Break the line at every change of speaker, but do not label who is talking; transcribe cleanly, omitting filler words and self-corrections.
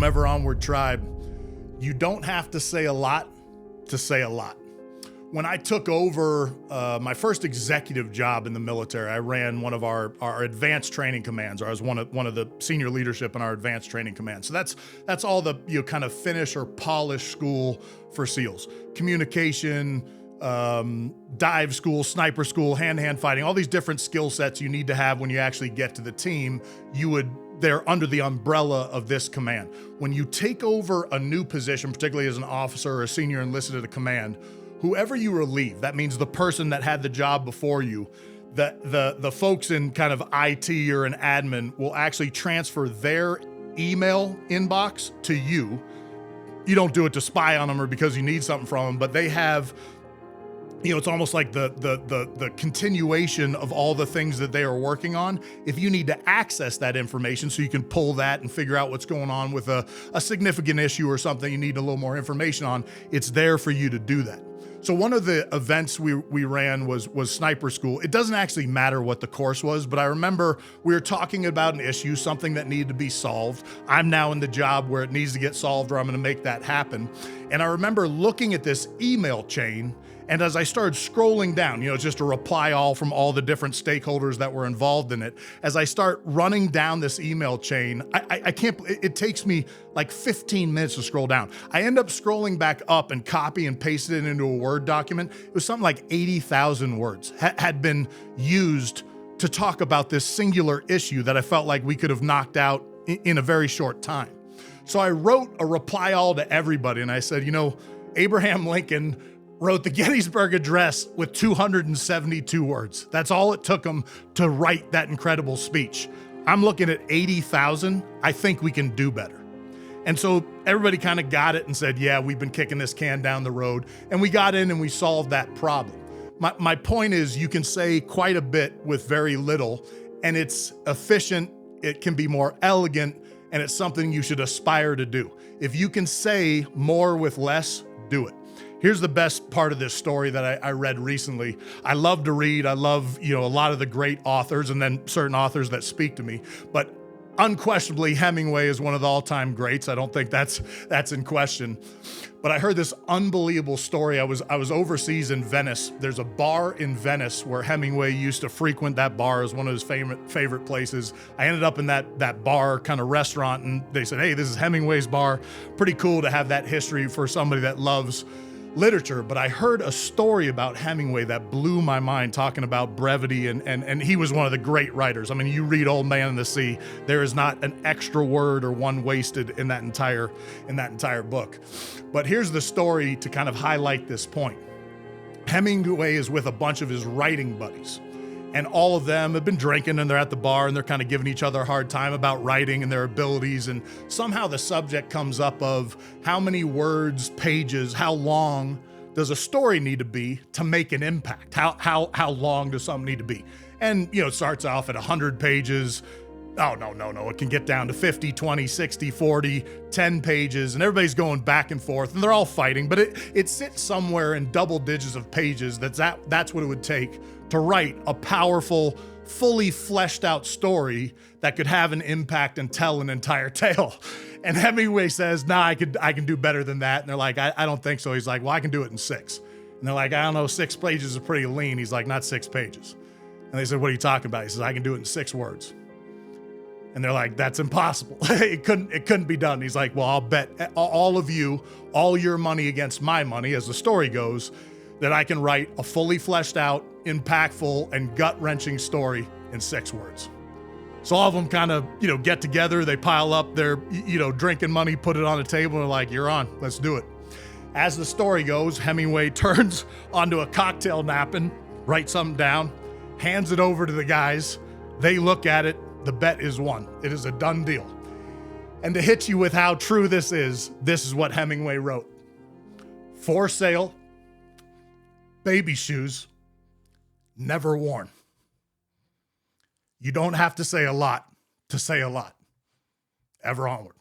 Welcome, Ever Onward Tribe. You don't have to say a lot to say a lot. When I took over my first executive job in the military, I ran one of our advanced training commands, or I was one of the senior leadership in our advanced training command. So that's all the kind of finish or polish school for SEALs. Communication, dive school, sniper school, hand-to-hand fighting, all these different skill sets you need to have when you actually get to the team. They're under the umbrella of this command. When you take over a new position, particularly as an officer or a senior enlisted at a command, whoever you relieve, that means the person that had the job before you, the folks in kind of IT or an admin will actually transfer their email inbox to you. You don't do it to spy on them or because you need something from them, but they have, it's almost like the continuation of all the things that they are working on. If you need to access that information so you can pull that and figure out what's going on with a significant issue or something you need a little more information on, it's there for you to do that. So one of the events we ran was sniper school. It doesn't actually matter what the course was, but I remember we were talking about an issue, something that needed to be solved. I'm now in the job where it needs to get solved, or I'm going to make that happen. And I remember looking at this email chain, and as I started scrolling down, it's just a reply all from all the different stakeholders that were involved in it. As I start running down this email chain, it takes me like 15 minutes to scroll down. I end up scrolling back up and copy and pasted it into a Word document. It was something like 80,000 words had been used to talk about this singular issue that I felt like we could have knocked out in a very short time. So I wrote a reply all to everybody, and I said, Abraham Lincoln wrote the Gettysburg Address with 272 words. That's all it took him to write that incredible speech. I'm looking at 80,000. I think we can do better. And so everybody kind of got it and said, yeah, we've been kicking this can down the road. And we got in and we solved that problem. My point is, you can say quite a bit with very little, and it's efficient, it can be more elegant, and it's something you should aspire to do. If you can say more with less, do it. Here's the best part of this story that I read recently. I love to read. I love, a lot of the great authors and then certain authors that speak to me. But unquestionably, Hemingway is one of the all-time greats. I don't think that's in question. But I heard this unbelievable story. I was overseas in Venice. There's a bar in Venice where Hemingway used to frequent. That bar is one of his favorite places. I ended up in that bar kind of restaurant, and they said, hey, this is Hemingway's bar. Pretty cool to have that history for somebody that loves literature. But I heard a story about Hemingway that blew my mind, talking about brevity, and he was one of the great writers. I mean, you read Old Man and the Sea, there is not an extra word or one wasted in that entire book. But here's the story to kind of highlight this point. Hemingway is with a bunch of his writing buddies, and all of them have been drinking, and they're at the bar, and they're kind of giving each other a hard time about writing and their abilities. And somehow the subject comes up of how many words, pages, how long does a story need to be to make an impact? How long does something need to be? And, it starts off at 100 pages. Oh, no. It can get down to 50, 20, 60, 40, 10 pages, and everybody's going back and forth, and they're all fighting, but it sits somewhere in double digits of pages. That's what it would take to write a powerful, fully fleshed out story that could have an impact and tell an entire tale. And Hemingway says, nah, I can do better than that. And they're like, I don't think so. He's like, well, I can do it in 6. And they're like, I don't know, 6 pages is pretty lean. He's like, not 6 pages. And they said, what are you talking about? He says, I can do it in 6 words. And they're like, that's impossible. It couldn't be done. He's like, well, I'll bet all of you, all your money against my money, as the story goes, that I can write a fully fleshed out, impactful, and gut-wrenching story in 6 words. So all of them kind of, get together, they pile up their, drinking money, put it on the table, and they're like, you're on, let's do it. As the story goes, Hemingway turns onto a cocktail napkin, writes something down, hands it over to the guys. They look at it. The bet is won. It is a done deal. And to hit you with how true this is what Hemingway wrote. For sale, baby shoes, never worn. You don't have to say a lot to say a lot. Ever onward.